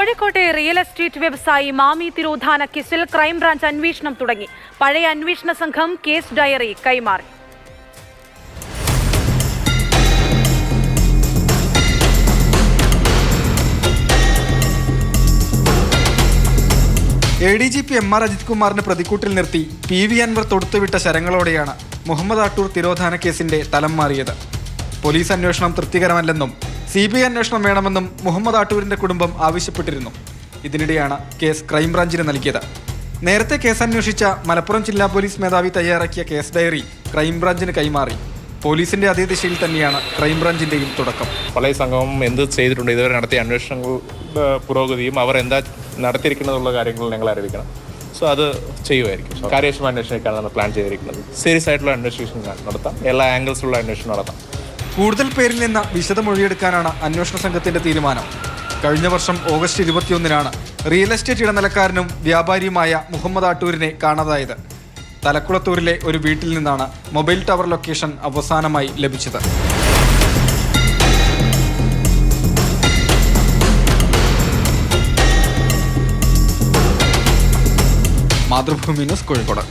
കോഴിക്കോട്ടെ real estate വ്യവസായി മാമി തിരോധാന കേസിൽ ക്രൈംബ്രാഞ്ച് അന്വേഷണം തുടങ്ങി. പഴയ അന്വേഷണ സംഘം കേസ് ഡയറി കൈമാറി. ADGP MR അജിത് കുമാറിന് പ്രതിക്കൂട്ടിൽ നിർത്തി PV അൻവർ തൊടുത്തുവിട്ട ശരങ്ങളോടെയാണ് മുഹമ്മദ് ആട്ടൂർ തിരോധാന കേസിന്റെ തലം മാറിയത്. പോലീസ് അന്വേഷണം തൃപ്തികരമല്ലെന്നും CBI അന്വേഷണം വേണമെന്നും മുഹമ്മദ് ആട്ടൂരിന്റെ കുടുംബം ആവശ്യപ്പെട്ടിരുന്നു. ഇതിനിടെയാണ് കേസ് ക്രൈംബ്രാഞ്ചിന് നൽകിയത്. നേരത്തെ കേസ് അന്വേഷിച്ച മലപ്പുറം ജില്ലാ പോലീസ് മേധാവി തയ്യാറാക്കിയ കേസ് ഡയറി ക്രൈംബ്രാഞ്ചിന് കൈമാറി. പോലീസിന്റെ അതേ ദിശയിൽ തന്നെയാണ് ക്രൈംബ്രാഞ്ചിന്റെയും തുടക്കം. പഴയ സംഘം എന്ത് ചെയ്തിട്ടുണ്ട്, ഇതുവരെ നടത്തിയ അന്വേഷണങ്ങളുടെ പുരോഗതിയും അവർ എന്താ നടത്തിയിരിക്കുന്നതുള്ള കാര്യങ്ങൾ ഞങ്ങൾ അറിയിക്കണം. സോ അത് ചെയ്യുമായിരിക്കും. കാര്യക്ഷമ അന്വേഷണിക്കാണ് പ്ലാൻ ചെയ്തിരിക്കുന്നത്. സീരിയസ് ആയിട്ടുള്ള അന്വേഷണം നടത്താം, എല്ലാ ആംഗിൾസിലുള്ള അന്വേഷണം നടത്താം. കൂടുതൽ പേരിൽ നിന്ന് വിശദമൊഴിയെടുക്കാനാണ് അന്വേഷണ സംഘത്തിന്റെ തീരുമാനം. കഴിഞ്ഞ വർഷം ഓഗസ്റ്റ് 21-നാണ് റിയൽ എസ്റ്റേറ്റ് ഇടനിലക്കാരനും വ്യാപാരിയുമായ മുഹമ്മദ് ആട്ടൂരിനെ കാണാതായത്. തലക്കുളത്തൂരിലെ ഒരു വീട്ടിൽ നിന്നാണ് മൊബൈൽ ടവർ ലൊക്കേഷൻ അവസാനമായി ലഭിച്ചത്. മാതൃഭൂമി ന്യൂസ്, കോഴിക്കോട്.